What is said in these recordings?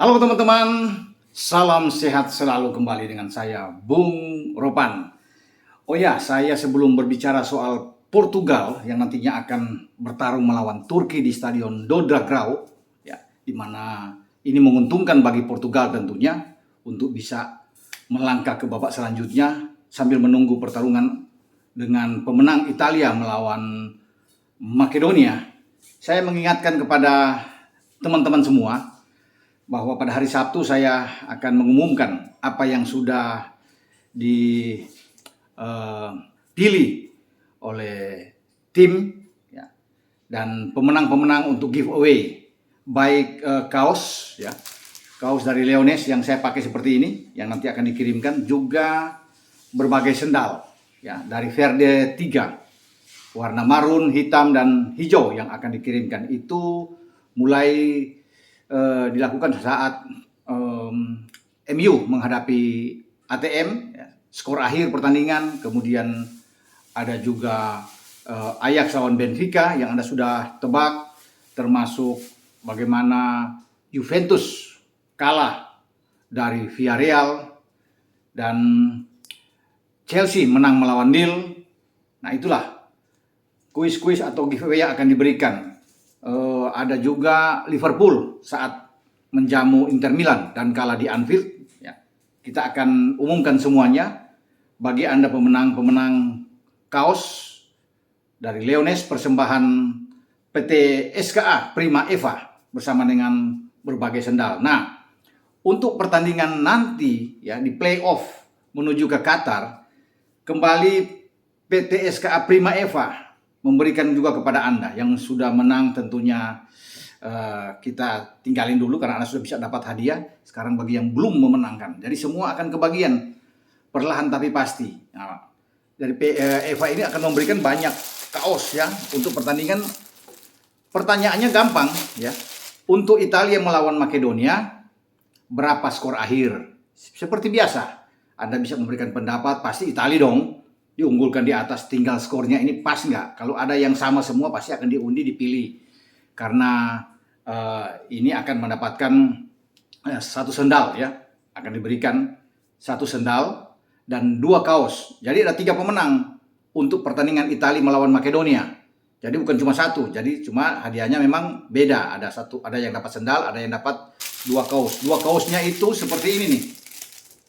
Halo teman-teman, salam sehat selalu kembali dengan saya, Bung Ropan. Oh ya, saya sebelum berbicara soal Portugal yang nantinya akan bertarung melawan Turki di Stadion Do Dragão, ya, di mana ini menguntungkan bagi Portugal tentunya untuk bisa melangkah ke babak selanjutnya sambil menunggu pertarungan dengan pemenang Italia melawan Makedonia. Saya mengingatkan kepada teman-teman semua bahwa pada hari Sabtu saya akan mengumumkan apa yang sudah dipilih oleh tim ya, dan pemenang-pemenang untuk giveaway, baik kaos ya, kaos dari Leones yang saya pakai seperti ini yang nanti akan dikirimkan, juga berbagai sendal ya dari Verde 3 warna marun, hitam dan hijau yang akan dikirimkan. Itu mulai dilakukan saat MU menghadapi ATM, ya, skor akhir pertandingan. Kemudian ada juga Ajax lawan Benfica yang Anda sudah tebak, termasuk bagaimana Juventus kalah dari Villarreal dan Chelsea menang melawan Lille. Nah, itulah kuis-kuis atau giveaway yang akan diberikan. Ada juga Liverpool saat menjamu Inter Milan dan kalah di Anfield. Ya, kita akan umumkan semuanya. Bagi Anda pemenang kaos dari Leones persembahan PT SKA Prima Eva bersama dengan berbagai sendal. Nah, untuk pertandingan nanti ya di playoff menuju ke Qatar, kembali PT SKA Prima Eva memberikan juga kepada Anda yang sudah menang. Tentunya kita tinggalin dulu karena Anda sudah bisa dapat hadiah. Sekarang bagi yang belum memenangkan, jadi semua akan kebagian perlahan tapi pasti. Nah, dari Eva ini akan memberikan banyak kaos ya untuk pertandingan. Pertanyaannya gampang ya, untuk Italia melawan Makedonia berapa skor akhir? Seperti biasa Anda bisa memberikan pendapat, pasti Italia dong diunggulkan di atas, tinggal skornya ini pas nggak. Kalau ada yang sama semua pasti akan diundi, dipilih, karena ini akan mendapatkan satu sendal ya, akan diberikan satu sendal dan 2 kaos. Jadi ada 3 pemenang untuk pertandingan Italia melawan Makedonia. Jadi bukan cuma satu, jadi cuma hadiahnya memang beda. Ada yang dapat sendal, ada yang dapat 2 kaos. 2 kaosnya itu seperti ini nih.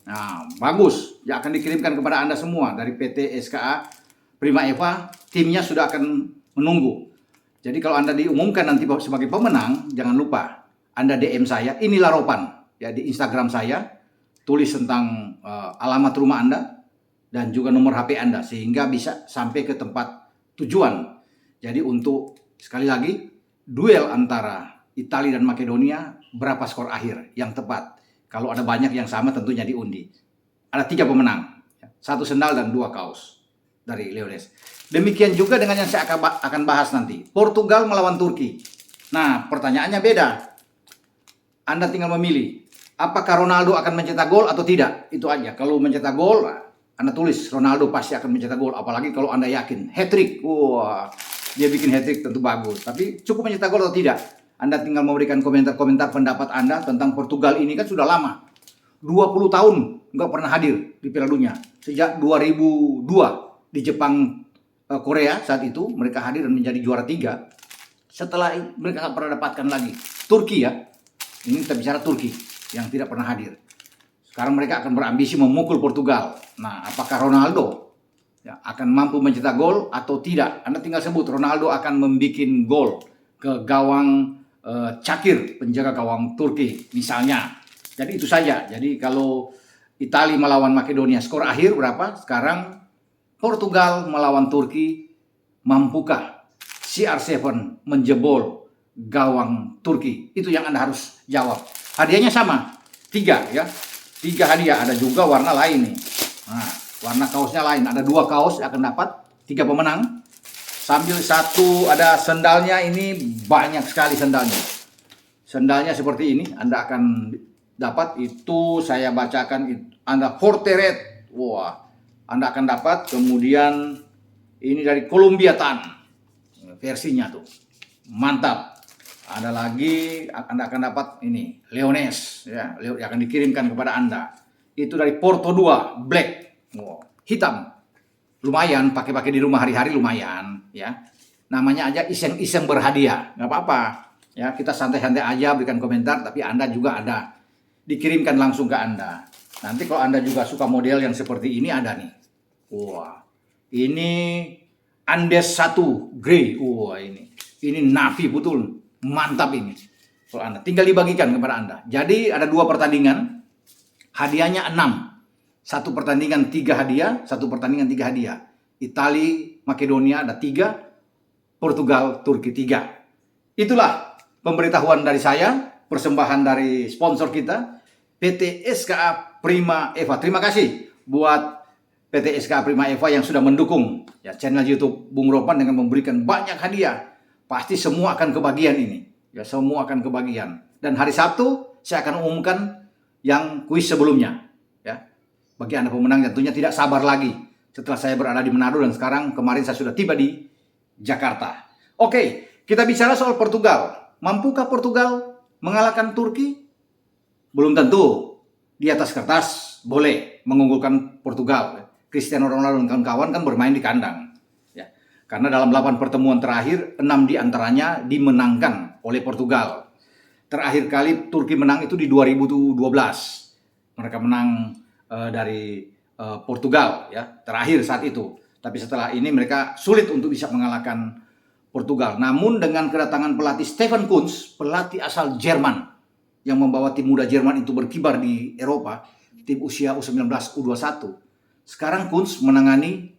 Nah, bagus. Ya, akan dikirimkan kepada Anda semua dari PT SKA Prima Eva. Timnya sudah akan menunggu. Jadi kalau Anda diumumkan nanti sebagai pemenang, jangan lupa Anda DM saya, inilah Ropan, ya, di Instagram saya. Tulis tentang alamat rumah Anda dan juga nomor HP Anda sehingga bisa sampai ke tempat tujuan. Jadi untuk sekali lagi duel antara Italia dan Makedonia, berapa skor akhir yang tepat? Kalau ada banyak yang sama tentunya diundi. Ada 3 pemenang, 1 sendal dan 2 kaos dari Leones. Demikian juga dengan yang saya akan bahas nanti, Portugal melawan Turki. Nah, pertanyaannya beda. Anda tinggal memilih, apakah Ronaldo akan mencetak gol atau tidak? Itu aja. Kalau mencetak gol, Anda tulis Ronaldo pasti akan mencetak gol. Apalagi kalau Anda yakin hat-trick. Wah, dia bikin hat-trick tentu bagus. Tapi cukup mencetak gol atau tidak? Anda tinggal memberikan komentar-komentar pendapat Anda tentang Portugal ini. Kan sudah lama, 20 tahun nggak pernah hadir di Piala Dunia. Sejak 2002 di Jepang, Korea saat itu mereka hadir dan menjadi juara 3. Setelah mereka nggak pernah dapatkan lagi. Turki ya, ini kita bicara Turki yang tidak pernah hadir. Sekarang mereka akan berambisi memukul Portugal. Nah, apakah Ronaldo ya akan mampu mencetak gol atau tidak? Anda tinggal sebut Ronaldo akan membuat gol ke gawang Cakir, penjaga gawang Turki misalnya. Jadi itu saja. Jadi kalau Italia melawan Makedonia, skor akhir berapa? Sekarang Portugal melawan Turki, mampukah CR7 menjebol gawang Turki? Itu yang Anda harus jawab. Hadiahnya sama, 3 ya. 3 hadiah, ada juga warna lain nih. Nah, warna kaosnya lain, ada 2 kaos akan dapat 3 pemenang. Sambil 1 ada sendalnya, ini banyak sekali sendalnya. Sendalnya seperti ini, Anda akan dapat, itu saya bacakan, Anda Forteret. Wah, Anda akan dapat. Kemudian ini dari Columbia Tan versinya tuh. Mantap. Ada lagi Anda akan dapat ini Leones ya, yang akan dikirimkan kepada Anda. Itu dari Porto 2 black, hitam. Lumayan pakai di rumah hari-hari, lumayan ya. Namanya aja iseng-iseng berhadiah, nggak apa-apa ya. Kita santai-santai aja berikan komentar, tapi Anda juga ada dikirimkan langsung ke Anda. Nanti kalau Anda juga suka model yang seperti ini ada nih. Wah, ini Andes 1 Grey. Wah, ini navy betul, mantap ini. Kalau Anda tinggal dibagikan kepada Anda. Jadi ada 2 pertandingan, hadiahnya 6. 1 pertandingan 3 hadiah, 1 pertandingan 3 hadiah. Italia, Makedonia ada 3, Portugal, Turki 3. Itulah pemberitahuan dari saya, persembahan dari sponsor kita, PT SKA Prima Eva. Terima kasih buat PT SKA Prima Eva yang sudah mendukung ya channel YouTube Bung Ropan dengan memberikan banyak hadiah. Pasti semua akan kebagian ini. Ya, semua akan kebagian. Dan hari Sabtu saya akan umumkan yang kuis sebelumnya. Ya. Bagi Anda pemenang tentunya tidak sabar lagi setelah saya berada di Manado dan sekarang kemarin saya sudah tiba di Jakarta. Oke, kita bicara soal Portugal. Mampukah Portugal mengalahkan Turki? Belum tentu. Di atas kertas boleh mengunggulkan Portugal. Cristiano Ronaldo dan kawan-kawan kan bermain di kandang. Ya. Karena dalam 8 pertemuan terakhir, 6 diantaranya dimenangkan oleh Portugal. Terakhir kali Turki menang itu di 2012. Mereka menang dari Portugal ya, terakhir saat itu. Tapi setelah ini mereka sulit untuk bisa mengalahkan Portugal. Namun dengan kedatangan pelatih Stefan Kuntz, pelatih asal Jerman yang membawa tim muda Jerman itu berkibar di Eropa, tim usia U19, U21. Sekarang Kuntz menangani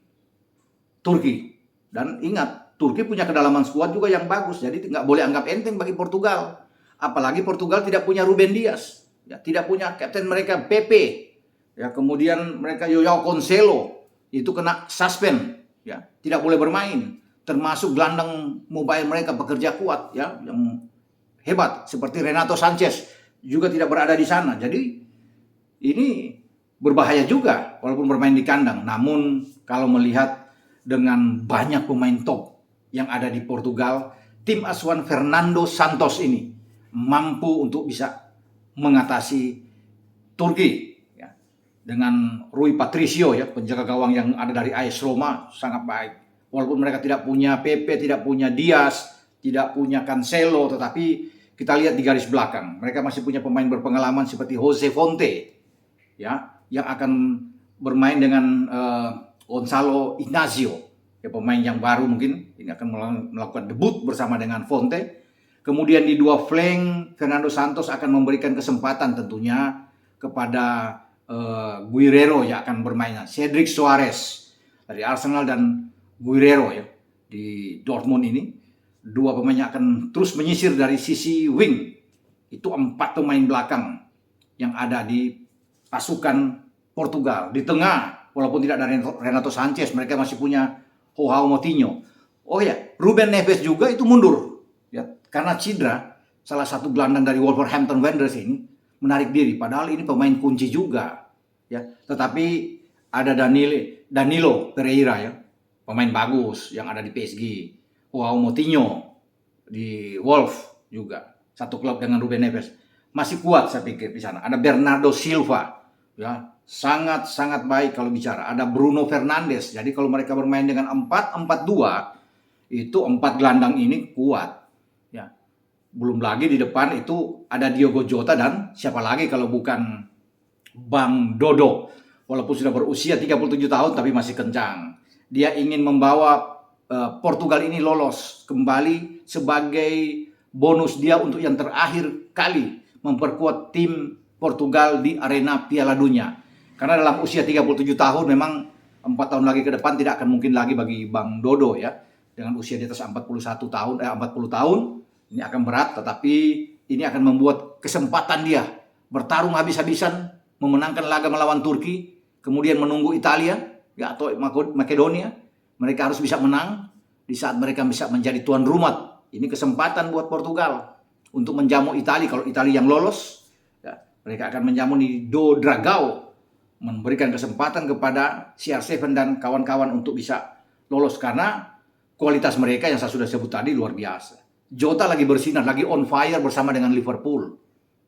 Turki. Dan ingat, Turki punya kedalaman skuad juga yang bagus, jadi nggak boleh anggap enteng bagi Portugal. Apalagi Portugal tidak punya Ruben Dias, ya, tidak punya kapten mereka Pepe. Ya, kemudian mereka Joao Cancelo itu kena suspend, ya, tidak boleh bermain. Termasuk gelandang mobile mereka pekerja kuat, ya, yang hebat seperti Renato Sanchez juga tidak berada di sana. Jadi ini berbahaya juga walaupun bermain di kandang. Namun kalau melihat dengan banyak pemain top yang ada di Portugal, tim asuhan Fernando Santos ini mampu untuk bisa mengatasi Turki. Dengan Rui Patricio ya, penjaga gawang yang ada dari AS Roma, sangat baik. Walaupun mereka tidak punya Pepe, tidak punya Dias, tidak punya Cancelo, tetapi kita lihat di garis belakang, mereka masih punya pemain berpengalaman seperti Jose Fonte ya, yang akan bermain dengan Gonzalo Ignacio, ya, pemain yang baru mungkin ini akan melakukan debut bersama dengan Fonte. Kemudian di 2 flank, Fernando Santos akan memberikan kesempatan tentunya kepada Guerreiro yang akan bermain, Cedric Soares dari Arsenal dan Guerreiro ya di Dortmund ini. 2 pemain yang akan terus menyisir dari sisi wing. Itu 4 pemain belakang yang ada di pasukan Portugal. Di tengah, walaupun tidak ada Renato Sanchez, mereka masih punya Joao Moutinho. Oh ya, Ruben Neves juga itu mundur ya karena cedera. Salah satu gelandang dari Wolverhampton Wanderers ini menarik diri, padahal ini pemain kunci juga ya. Tetapi ada Danilo Pereira ya, pemain bagus yang ada di PSG. Joao Moutinho di Wolf juga, satu klub dengan Ruben Neves. Masih kuat saya pikir di sana. Ada Bernardo Silva ya, sangat baik kalau bicara. Ada Bruno Fernandes. Jadi kalau mereka bermain dengan 4-4-2 itu 4 gelandang ini kuat ya. Belum lagi di depan itu ada Diogo Jota dan siapa lagi kalau bukan Bang Dodo. Walaupun sudah berusia 37 tahun tapi masih kencang. Dia ingin membawa Portugal ini lolos kembali sebagai bonus dia untuk yang terakhir kali memperkuat tim Portugal di arena Piala Dunia. Karena dalam usia 37 tahun memang 4 tahun lagi ke depan tidak akan mungkin lagi bagi Bang Dodo ya. Dengan usia di atas 40 tahun ini akan berat, tetapi ini akan membuat kesempatan dia bertarung habis-habisan, memenangkan laga melawan Turki, kemudian menunggu Italia ya, atau Makedonia. Mereka harus bisa menang di saat mereka bisa menjadi tuan rumah. Ini kesempatan buat Portugal untuk menjamu Italia. Kalau Italia yang lolos, ya, mereka akan menjamu di Do Dragao, memberikan kesempatan kepada CR7 dan kawan-kawan untuk bisa lolos karena kualitas mereka yang saya sudah sebut tadi luar biasa. Jota lagi bersinar, lagi on fire bersama dengan Liverpool.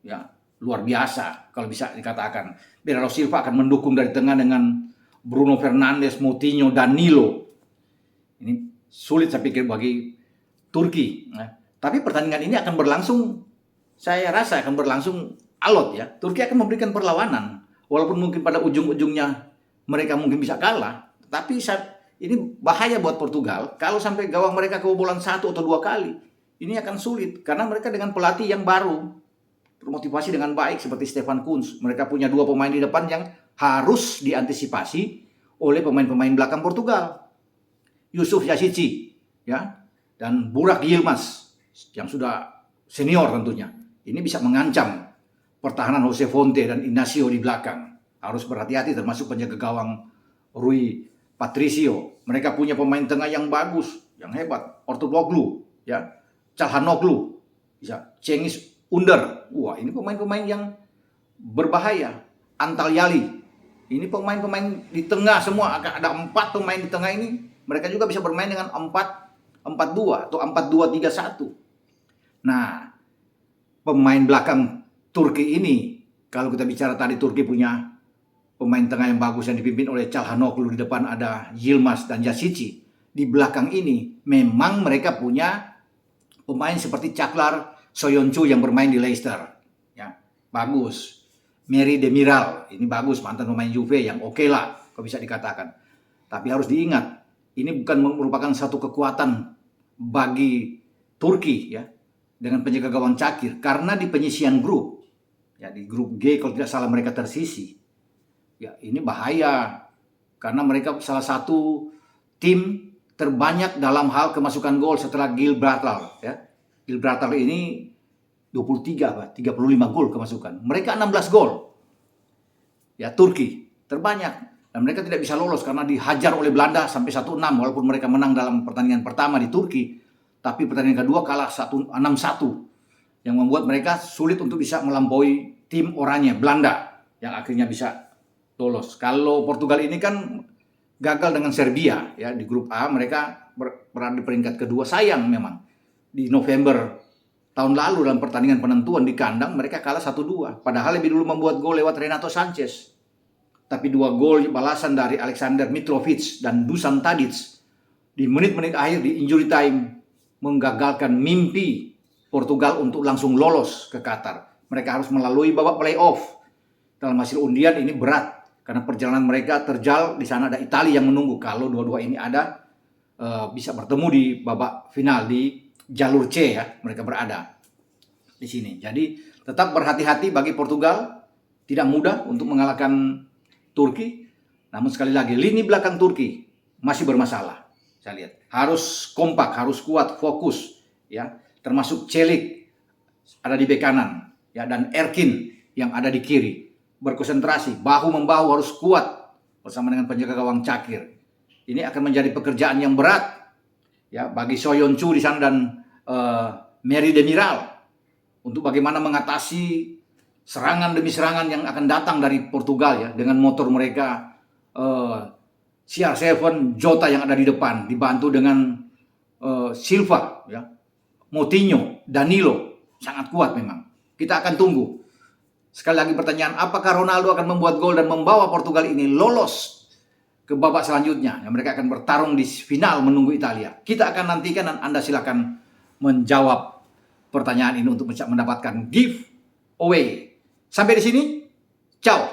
Ya, luar biasa kalau bisa dikatakan. Bernardo Silva akan mendukung dari tengah dengan Bruno Fernandes, Moutinho, Danilo. Ini sulit saya pikir bagi Turki. Tapi pertandingan ini akan berlangsung, saya rasa akan berlangsung alot ya. Turki akan memberikan perlawanan. Walaupun mungkin pada ujung-ujungnya mereka mungkin bisa kalah. Tapi ini bahaya buat Portugal. Kalau sampai gawang mereka kebobolan 1 atau 2 kali. Ini akan sulit. Karena mereka dengan pelatih yang baru. Termotivasi dengan baik seperti Stefan Kuntz. Mereka punya 2 pemain di depan yang harus diantisipasi oleh pemain-pemain belakang Portugal. Yusuf Yasici, ya, dan Burak Yilmaz yang sudah senior tentunya. Ini bisa mengancam pertahanan Jose Fonte dan Inacio di belakang. Harus berhati-hati termasuk penjaga gawang Rui Patricio. Mereka punya pemain tengah yang bagus, yang hebat. Ortoglu, ya, Calhanoglu, bisa Cengiz Under. Wah, ini pemain-pemain yang berbahaya. Antalyali. Ini pemain-pemain di tengah semua. Ada 4 pemain di tengah ini. Mereka juga bisa bermain dengan 4-4-2 atau 4-2-3-1. Nah, pemain belakang Turki ini, kalau kita bicara tadi Turki punya pemain tengah yang bagus yang dipimpin oleh Calhanoglu, di depan ada Yilmaz dan Yasici. Di belakang ini memang mereka punya pemain seperti Çaklar Soyuncu yang bermain di Leicester. Ya, bagus. Merih Demiral, ini bagus, mantan pemain Juve yang oke lah, kalau bisa dikatakan. Tapi harus diingat, ini bukan merupakan satu kekuatan bagi Turki ya dengan penjaga gawang Çakir, karena di penyisian grup ya, di grup G kalau tidak salah mereka tersisi. Ya, ini bahaya karena mereka salah satu tim terbanyak dalam hal kemasukan gol setelah Gibraltar ya. Gibraltar ini 35 gol kemasukan. Mereka 16 gol. Ya, Turki terbanyak. Dan mereka tidak bisa lolos karena dihajar oleh Belanda sampai 1-6 walaupun mereka menang dalam pertandingan pertama di Turki. Tapi pertandingan kedua kalah 6-1 yang membuat mereka sulit untuk bisa melampaui tim oranye Belanda yang akhirnya bisa lolos. Kalau Portugal ini kan gagal dengan Serbia ya di grup A, mereka berada di peringkat kedua. Sayang memang di November tahun lalu dalam pertandingan penentuan di kandang mereka kalah 1-2. Padahal lebih dulu membuat gol lewat Renato Sanchez. Tapi 2 gol balasan dari Alexander Mitrovic dan Dusan Tadic di menit-menit akhir di injury time menggagalkan mimpi Portugal untuk langsung lolos ke Qatar. Mereka harus melalui babak playoff. Dalam hasil undian ini berat karena perjalanan mereka terjal. Di sana ada Italia yang menunggu. Kalau dua-dua ini ada bisa bertemu di babak final di jalur C ya. Mereka berada di sini. Jadi tetap berhati-hati bagi Portugal. Tidak mudah untuk mengalahkan Turki, namun sekali lagi lini belakang Turki masih bermasalah. Saya lihat harus kompak, harus kuat, fokus, ya. Termasuk Çelik ada di bek kanan, ya, dan Erkin yang ada di kiri. Berkonsentrasi, bahu membahu harus kuat bersama dengan penjaga gawang Çakir. Ini akan menjadi pekerjaan yang berat, ya, bagi Soyuncu di sana dan Merih Demiral untuk bagaimana mengatasi serangan demi serangan yang akan datang dari Portugal ya dengan motor mereka CR7 Jota yang ada di depan dibantu dengan Silva ya, Moutinho, Danilo sangat kuat memang. Kita akan tunggu. Sekali lagi pertanyaan, apakah Ronaldo akan membuat gol dan membawa Portugal ini lolos ke babak selanjutnya? Yang mereka akan bertarung di final menunggu Italia. Kita akan nantikan dan Anda silakan menjawab pertanyaan ini untuk mendapatkan giveaway. Sampai di sini, ciao.